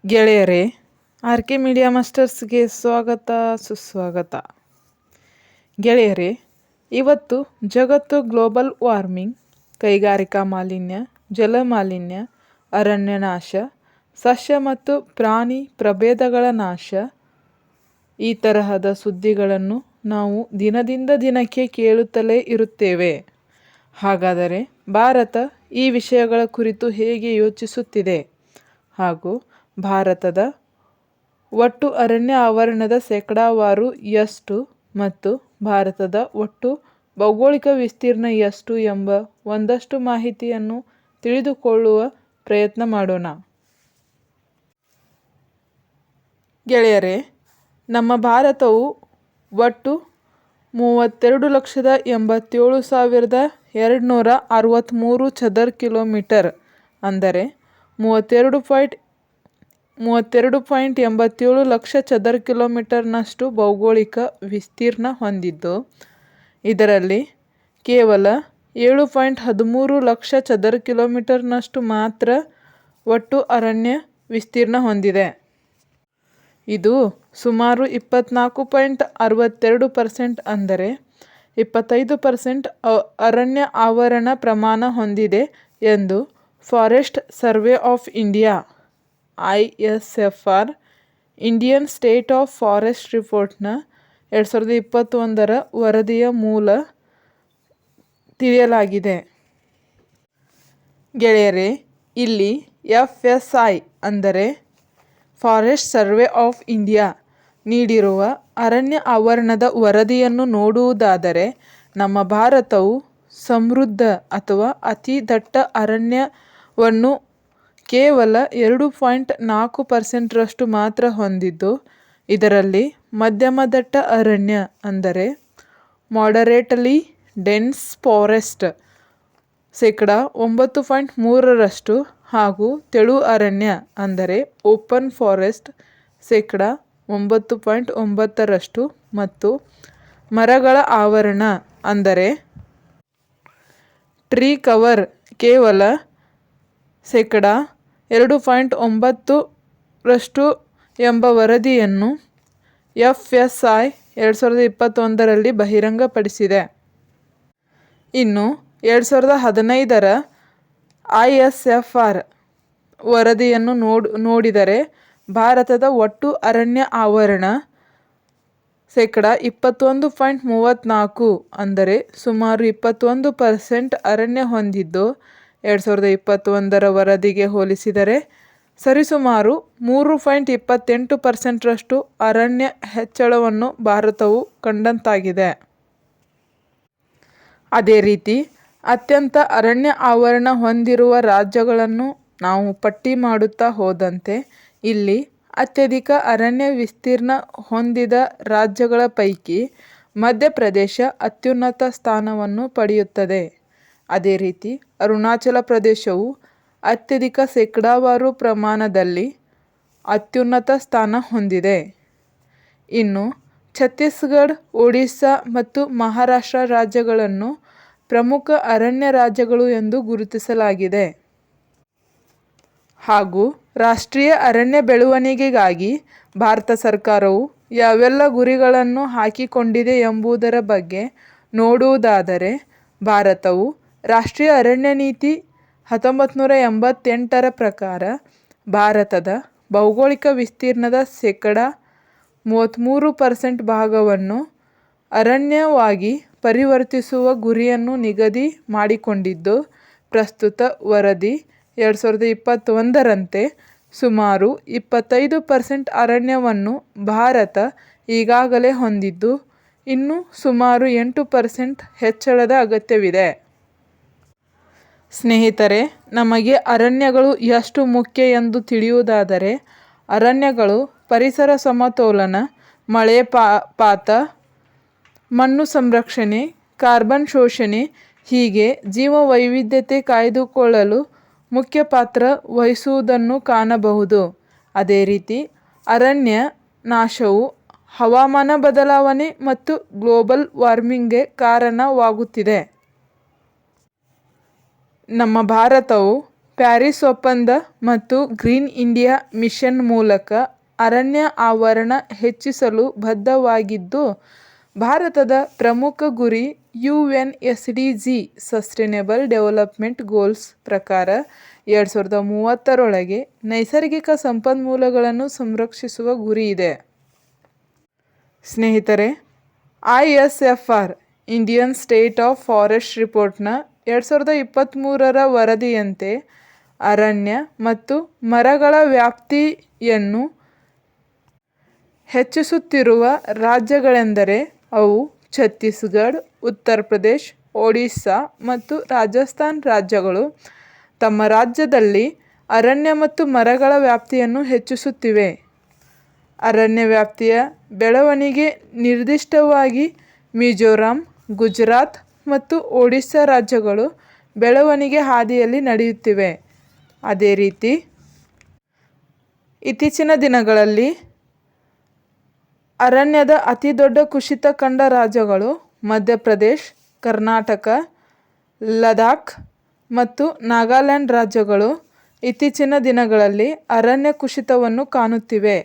ಗೆಳೆಯರೇ, R K media ಮಾಸ್ಟರ್ಸ್ಗೆ ಸ್ವಾಗತ ಸುಸ್ವಾಗತ. ಗೆಳೆಯರೇ, ಇವತ್ತು ಜಗತ್ತು ಗ್ಲೋಬಲ್ ವಾರ್ಮಿಂಗ್, ಕೈಗಾರಿಕಾ ಮಾಲಿನ್ಯ, ಜಲ ಮಾಲಿನ್ಯ, ಅರಣ್ಯ ನಾಶ, ಸಸ್ಯ ಮತ್ತು ಪ್ರಾಣಿ ಪ್ರಭೇದಗಳ ನಾಶ, ಈ ತರಹದ ಸುದ್ದಿಗಳನ್ನು ನಾವು ದಿನದಿಂದ ದಿನಕ್ಕೆ ಕೇಳುತ್ತಲೇ ಇರುತ್ತೇವೆ. ಹಾಗಾದರೆ ಭಾರತ ಈ ವಿಷಯಗಳ ಕುರಿತು ಹೇಗೆ ಯೋಚಿಸುತ್ತಿದೆ ಹಾಗೂ ಭಾರತದ ಒಟ್ಟು ಅರಣ್ಯ ಆವರಣದ ಶೇಕಡಾವಾರು ಎಷ್ಟು ಮತ್ತು ಭಾರತದ ಒಟ್ಟು ಭೌಗೋಳಿಕ ವಿಸ್ತೀರ್ಣ ಎಷ್ಟು ಎಂಬ ಒಂದಷ್ಟು ಮಾಹಿತಿಯನ್ನು ತಿಳಿದುಕೊಳ್ಳುವ ಪ್ರಯತ್ನ ಮಾಡೋಣ. ಗೆಳೆಯರೇ, ನಮ್ಮ ಭಾರತವು ಒಟ್ಟು 32,87,263 ಚದರ ಕಿಲೋಮೀಟರ್ ಅಂದರೆ 32.87 ಲಕ್ಷ ಚದರ ಕಿಲೋಮೀಟರ್ನಷ್ಟು ಭೌಗೋಳಿಕ ವಿಸ್ತೀರ್ಣ ಹೊಂದಿದ್ದು, ಇದರಲ್ಲಿ ಕೇವಲ 7.13 ಲಕ್ಷ ಚದರ ಕಿಲೋಮೀಟರ್ನಷ್ಟು ಮಾತ್ರ ಒಟ್ಟು ಅರಣ್ಯ ವಿಸ್ತೀರ್ಣ ಹೊಂದಿದೆ. ಇದು ಸುಮಾರು 24.62% ಅಂದರೆ 25% ಅರಣ್ಯ ಆವರಣ ಪ್ರಮಾಣ ಹೊಂದಿದೆ ಎಂದು forest survey of India ISFR Indian state of forest ರಿಪೋರ್ಟ್ನ 2021ರ ವರದಿಯ ಮೂಲ ತಿಳಿಯಲಾಗಿದೆ. ಗೆಳೆಯರೇ, ಇಲ್ಲಿ FSI ಅಂದರೆ ಫಾರೆಸ್ಟ್ ಸರ್ವೆ ಆಫ್ ಇಂಡಿಯಾ ನೀಡಿರುವ ಅರಣ್ಯ ಆವರಣದ ವರದಿಯನ್ನು ನೋಡುವುದಾದರೆ, ನಮ್ಮ ಭಾರತವು ಸಮೃದ್ಧ ಅಥವಾ ಅತಿ ದಟ್ಟ ಅರಣ್ಯವನ್ನು ಕೇವಲ 2.4% ಮಾತ್ರ ಹೊಂದಿದ್ದು, ಇದರಲ್ಲಿ ಮಧ್ಯಮ ದಟ್ಟ ಅರಣ್ಯ ಅಂದರೆ ಮಾಡರೇಟಲಿ ಡೆನ್ಸ್ ಫಾರೆಸ್ಟ್ 9.3% ಹಾಗೂ ತೆಳು ಅರಣ್ಯ ಅಂದರೆ ಓಪನ್ ಫಾರೆಸ್ಟ್ 9.9% ಮತ್ತು ಮರಗಳ ಆವರಣ ಅಂದರೆ ಟ್ರೀ ಕವರ್ ಕೇವಲ 2.9% ಎಂಬ ವರದಿಯನ್ನು FSI 2021ರಲ್ಲಿ ಬಹಿರಂಗಪಡಿಸಿದೆ. ಇನ್ನು 2015ರ ISFR ವರದಿಯನ್ನು ನೋಡಿದರೆ ಭಾರತದ ಒಟ್ಟು ಅರಣ್ಯ ಆವರಣ 21.34% ಅಂದರೆ ಸುಮಾರು 21% ಅರಣ್ಯ ಹೊಂದಿದ್ದು, 2021ರ ವರದಿಗೆ ಹೋಲಿಸಿದರೆ ಸರಿಸುಮಾರು 3.28% ಅರಣ್ಯ ಹೆಚ್ಚಳವನ್ನು ಭಾರತವು ಕಂಡಂತಾಗಿದೆ. ಅದೇ ರೀತಿ ಅತ್ಯಂತ ಅರಣ್ಯ ಆವರಣ ಹೊಂದಿರುವ ರಾಜ್ಯಗಳನ್ನು ನಾವು ಪಟ್ಟಿ ಮಾಡುತ್ತಾ ಹೋದಂತೆ ಇಲ್ಲಿ ಅತ್ಯಧಿಕ ಅರಣ್ಯ ವಿಸ್ತೀರ್ಣ ಹೊಂದಿದ ರಾಜ್ಯಗಳ ಪೈಕಿ ಮಧ್ಯಪ್ರದೇಶ ಅತ್ಯುನ್ನತ ಸ್ಥಾನವನ್ನು ಪಡೆಯುತ್ತದೆ. ಅದೇ ರೀತಿ ಅರುಣಾಚಲ ಪ್ರದೇಶವು ಅತ್ಯಧಿಕ ಶೇಕಡಾವಾರು ಪ್ರಮಾಣದಲ್ಲಿ ಅತ್ಯುನ್ನತ ಸ್ಥಾನ ಹೊಂದಿದೆ. ಇನ್ನು ಛತ್ತೀಸ್ಗಢ, ಒಡಿಶಾ ಮತ್ತು ಮಹಾರಾಷ್ಟ್ರ ರಾಜ್ಯಗಳನ್ನು ಪ್ರಮುಖ ಅರಣ್ಯ ರಾಜ್ಯಗಳು ಎಂದು ಗುರುತಿಸಲಾಗಿದೆ. ಹಾಗೂ ರಾಷ್ಟ್ರೀಯ ಅರಣ್ಯ ಬೆಳವಣಿಗೆಗಾಗಿ ಭಾರತ ಸರ್ಕಾರವು ಯಾವೆಲ್ಲ ಗುರಿಗಳನ್ನು ಹಾಕಿಕೊಂಡಿದೆ ಎಂಬುದರ ಬಗ್ಗೆ ನೋಡುವುದಾದರೆ, ಭಾರತವು ರಾಷ್ಟ್ರೀಯ ಅರಣ್ಯ ನೀತಿ 1988ರ ಪ್ರಕಾರ ಭಾರತದ ಭೌಗೋಳಿಕ ವಿಸ್ತೀರ್ಣದ ಶೇಕಡಾ 33% ಭಾಗವನ್ನು ಅರಣ್ಯವಾಗಿ ಪರಿವರ್ತಿಸುವ ಗುರಿಯನ್ನು ನಿಗದಿ ಮಾಡಿಕೊಂಡಿದ್ದು, ಪ್ರಸ್ತುತ ವರದಿ 2021ರಂತೆ ಸುಮಾರು 25% ಅರಣ್ಯವನ್ನು ಭಾರತ ಈಗಾಗಲೇ ಹೊಂದಿದ್ದು, ಇನ್ನು ಸುಮಾರು 8% ಹೆಚ್ಚಳದ ಅಗತ್ಯವಿದೆ. ಸ್ನೇಹಿತರೆ, ನಮಗೆ ಅರಣ್ಯಗಳು ಎಷ್ಟು ಮುಖ್ಯ ಎಂದು ತಿಳಿಯುವುದಾದರೆ, ಅರಣ್ಯಗಳು ಪರಿಸರ ಸಮತೋಲನ, ಮಳೆ ಪಾತ, ಮಣ್ಣು ಸಂರಕ್ಷಣೆ, ಕಾರ್ಬನ್ ಶೋಷಣೆ ಹೀಗೆ ಜೀವ ವೈವಿಧ್ಯತೆ ಕಾಯ್ದುಕೊಳ್ಳಲು ಮುಖ್ಯ ಪಾತ್ರ ವಹಿಸುವುದನ್ನು ಕಾಣಬಹುದು. ಅದೇ ರೀತಿ ಅರಣ್ಯ ನಾಶವು ಹವಾಮಾನ ಬದಲಾವಣೆ ಮತ್ತು ಗ್ಲೋಬಲ್ ವಾರ್ಮಿಂಗ್ಗೆ ಕಾರಣವಾಗುತ್ತಿದೆ. ನಮ್ಮ ಭಾರತವು ಪ್ಯಾರಿಸ್ ಒಪ್ಪಂದ ಮತ್ತು ಗ್ರೀನ್ ಇಂಡಿಯಾ ಮಿಷನ್ ಮೂಲಕ ಅರಣ್ಯ ಆವರಣ ಹೆಚ್ಚಿಸಲು ಬದ್ಧವಾಗಿದ್ದು, ಭಾರತದ ಪ್ರಮುಖ ಗುರಿ UNSDG ಸಸ್ಟೈನಬಲ್ ಡೆವಲಪ್ಮೆಂಟ್ ಗೋಲ್ಸ್ ಪ್ರಕಾರ 2030ರೊಳಗೆ ನೈಸರ್ಗಿಕ ಸಂಪನ್ಮೂಲಗಳನ್ನು ಸಂರಕ್ಷಿಸುವ ಗುರಿ ಇದೆ. ಸ್ನೇಹಿತರೆ, ISFR Indian state of forest ರಿಪೋರ್ಟ್ನ 2023ರ ವರದಿಯಂತೆ ಅರಣ್ಯ ಮತ್ತು ಮರಗಳ ವ್ಯಾಪ್ತಿಯನ್ನು ಹೆಚ್ಚಿಸುತ್ತಿರುವ ರಾಜ್ಯಗಳೆಂದರೆ ಅವು ಛತ್ತೀಸ್ಗಢ, ಉತ್ತರ ಪ್ರದೇಶ, ಒಡಿಶಾ ಮತ್ತು ರಾಜಸ್ಥಾನ ರಾಜ್ಯಗಳು ತಮ್ಮ ರಾಜ್ಯದಲ್ಲಿ ಅರಣ್ಯ ಮತ್ತು ಮರಗಳ ವ್ಯಾಪ್ತಿಯನ್ನು ಹೆಚ್ಚಿಸುತ್ತಿವೆ. ಅರಣ್ಯ ವ್ಯಾಪ್ತಿಯ ಬೆಳವಣಿಗೆ ನಿರ್ದಿಷ್ಟವಾಗಿ ಮಿಜೋರಾಂ, ಗುಜರಾತ್ ಮತ್ತು ಒಡಿಶಾ ರಾಜ್ಯಗಳು ಬೆಳವಣಿಗೆ ಹಾದಿಯಲ್ಲಿ ನಡೆಯುತ್ತಿವೆ. ಅದೇ ರೀತಿ ಇತ್ತೀಚಿನ ದಿನಗಳಲ್ಲಿ ಅರಣ್ಯದ ಅತಿದೊಡ್ಡ ಕುಸಿತ ಕಂಡ ರಾಜ್ಯಗಳು ಮಧ್ಯಪ್ರದೇಶ, ಕರ್ನಾಟಕ, ಲದಾಖ್ ಮತ್ತು ನಾಗಾಲ್ಯಾಂಡ್ ರಾಜ್ಯಗಳು ಇತ್ತೀಚಿನ ದಿನಗಳಲ್ಲಿ ಅರಣ್ಯ ಕುಸಿತವನ್ನು ಕಾಣುತ್ತಿವೆ.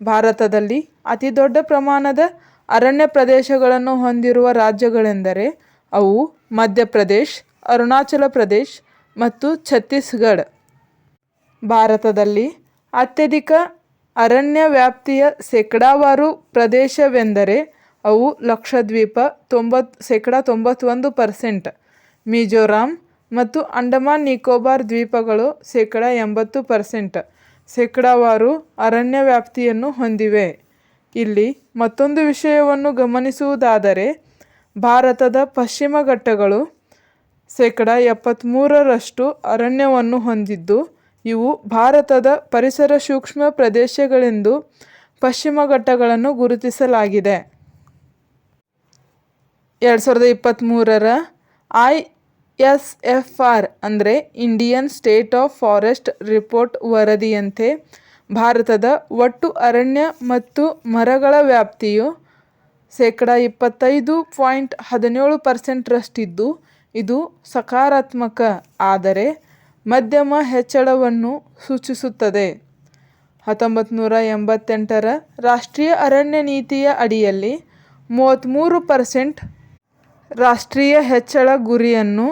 ಭಾರತದಲ್ಲಿ ಅತಿದೊಡ್ಡ ಪ್ರಮಾಣದ ಅರಣ್ಯ ಪ್ರದೇಶಗಳನ್ನು ಹೊಂದಿರುವ ರಾಜ್ಯಗಳೆಂದರೆ ಅವು ಮಧ್ಯಪ್ರದೇಶ, ಅರುಣಾಚಲ ಪ್ರದೇಶ ಮತ್ತು ಛತ್ತೀಸ್ಗಢ. ಭಾರತದಲ್ಲಿ ಅತ್ಯಧಿಕ ಅರಣ್ಯ ವ್ಯಾಪ್ತಿಯ ಶೇಕಡಾವಾರು ಪ್ರದೇಶವೆಂದರೆ ಅವು ಲಕ್ಷದ್ವೀಪ 91%, ಮಿಜೋರಾಂ ಮತ್ತು ಅಂಡಮಾನ್ ನಿಕೋಬಾರ್ ದ್ವೀಪಗಳು 80% ಶೇಕಡಾವಾರು ಅರಣ್ಯ ವ್ಯಾಪ್ತಿಯನ್ನು ಹೊಂದಿವೆ. ಇಲ್ಲಿ ಮತ್ತೊಂದು ವಿಷಯವನ್ನು ಗಮನಿಸುವುದಾದರೆ, ಭಾರತದ ಪಶ್ಚಿಮ ಘಟ್ಟಗಳು 73% ಅರಣ್ಯವನ್ನು ಹೊಂದಿದ್ದು, ಇವು ಭಾರತದ ಪರಿಸರ ಸೂಕ್ಷ್ಮ ಪ್ರದೇಶಗಳೆಂದು ಪಶ್ಚಿಮ ಘಟ್ಟಗಳನ್ನು ಗುರುತಿಸಲಾಗಿದೆ. 2023ರ ISFR ಅಂದರೆ Indian state of forest report ವರದಿಯಂತೆ ಭಾರತದ ಒಟ್ಟು ಅರಣ್ಯ ಮತ್ತು ಮರಗಳ ವ್ಯಾಪ್ತಿಯು 25.17% ಇದು ಸಕಾರಾತ್ಮಕ ಆದರೆ ಮಧ್ಯಮ ಹೆಚ್ಚಳವನ್ನು ಸೂಚಿಸುತ್ತದೆ. 1988ರ ರಾಷ್ಟ್ರೀಯ ಅರಣ್ಯ ನೀತಿಯ ಅಡಿಯಲ್ಲಿ 33% ರಾಷ್ಟ್ರೀಯ ಹೆಚ್ಚಳ ಗುರಿಯನ್ನು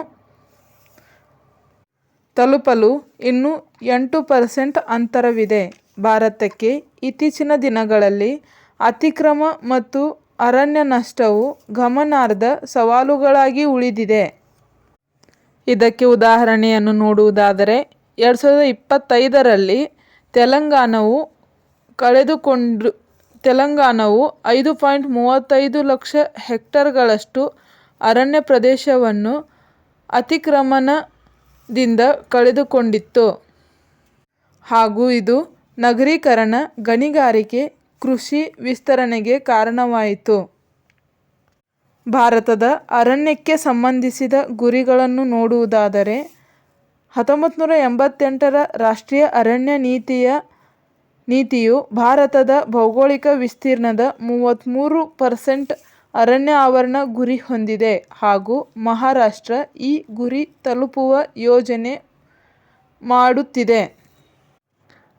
ತಲುಪಲು ಇನ್ನೂ 8% ಅಂತರವಿದೆ. ಭಾರತಕ್ಕೆ ಇತ್ತೀಚಿನ ದಿನಗಳಲ್ಲಿ ಅತಿಕ್ರಮ ಮತ್ತು ಅರಣ್ಯ ನಷ್ಟವು ಗಮನಾರ್ಹ ಸವಾಲುಗಳಾಗಿ ಉಳಿದಿದೆ. ಇದಕ್ಕೆ ಉದಾಹರಣೆಯನ್ನು ನೋಡುವುದಾದರೆ 2025ರಲ್ಲಿ ತೆಲಂಗಾಣವು 5.35 ಲಕ್ಷ ಹೆಕ್ಟೇರ್ಗಳಷ್ಟು ಅರಣ್ಯ ಪ್ರದೇಶವನ್ನು ಅತಿಕ್ರಮಣದಿಂದ ಕಳೆದುಕೊಂಡಿತ್ತು ಹಾಗೂ ಇದು ನಗರೀಕರಣ, ಗಣಿಗಾರಿಕೆ, ಕೃಷಿ ವಿಸ್ತರಣೆಗೆ ಕಾರಣವಾಯಿತು. ಭಾರತದ ಅರಣ್ಯಕ್ಕೆ ಸಂಬಂಧಿಸಿದ ಗುರಿಗಳನ್ನು ನೋಡುವುದಾದರೆ 1988ರ ರಾಷ್ಟ್ರೀಯ ಅರಣ್ಯ ನೀತಿಯು ಭಾರತದ ಭೌಗೋಳಿಕ ವಿಸ್ತೀರ್ಣದ 33% ಅರಣ್ಯ ಆವರಣ ಗುರಿ ಹೊಂದಿದೆ ಹಾಗೂ ಮಹಾರಾಷ್ಟ್ರ ಈ ಗುರಿ ತಲುಪುವ ಯೋಜನೆ ಮಾಡುತ್ತಿದೆ.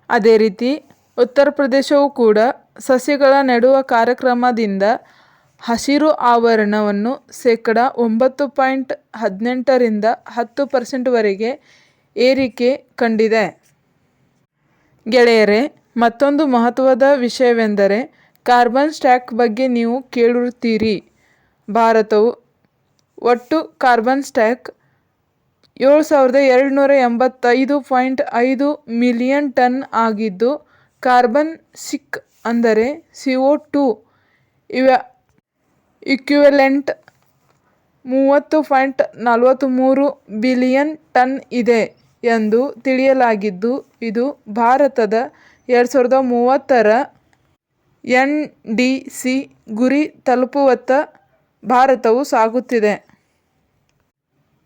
ಅದೇ ರೀತಿ ಉತ್ತರ ಪ್ರದೇಶವೂ ಕೂಡ ಸಸಿಗಳ ನೆಡುವ ಕಾರ್ಯಕ್ರಮದಿಂದ ಹಸಿರು ಆವರಣವನ್ನು 9.18ರಿಂದ 10%ವರೆಗೆ ಏರಿಕೆ ಕಂಡಿದೆ. ಗೆಳೆಯರೇ, ಮತ್ತೊಂದು ಮಹತ್ವದ ವಿಷಯವೆಂದರೆ ಕಾರ್ಬನ್ ಟ್ಯಾಕ್ಸ್ ಬಗ್ಗೆ ನೀವು ಕೇಳಿರುತ್ತೀರಿ. ಭಾರತವು ಒಟ್ಟು ಕಾರ್ಬನ್ ಟ್ಯಾಕ್ಸ್ 7,285.5 ಮಿಲಿಯನ್ ಟನ್ ಆಗಿದ್ದು, ಕಾರ್ಬನ್ ಸಿಂಕ್ ಅಂದರೆ CO2 ಇಕ್ವಿವೆಲೆಂಟ್ 30.43 ಬಿಲಿಯನ್ ಟನ್ ಇದೆ ಎಂದು ತಿಳಿಯಲಾಗಿದ್ದು, ಇದು ಭಾರತದ 2030ರ NDC ಗುರಿ ತಲುಪುವತ್ತ ಭಾರತವು ಸಾಗುತ್ತಿದೆ.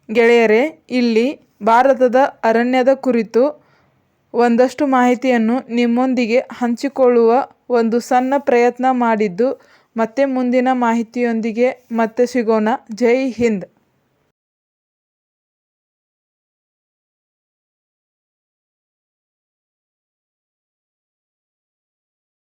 ಗೆಳೆಯರೇ, ಇಲ್ಲಿ ಭಾರತದ ಅರಣ್ಯದ ಕುರಿತು ಒಂದಷ್ಟು ಮಾಹಿತಿಯನ್ನು ನಿಮ್ಮೊಂದಿಗೆ ಹಂಚಿಕೊಳ್ಳುವ ಒಂದು ಸಣ್ಣ ಪ್ರಯತ್ನ ಮಾಡಿದ್ದು. ಮತ್ತೆ ಮುಂದಿನ ಮಾಹಿತಿಯೊಂದಿಗೆ ಮತ್ತೆ ಸಿಗೋಣ. ಜೈ ಹಿಂದ್.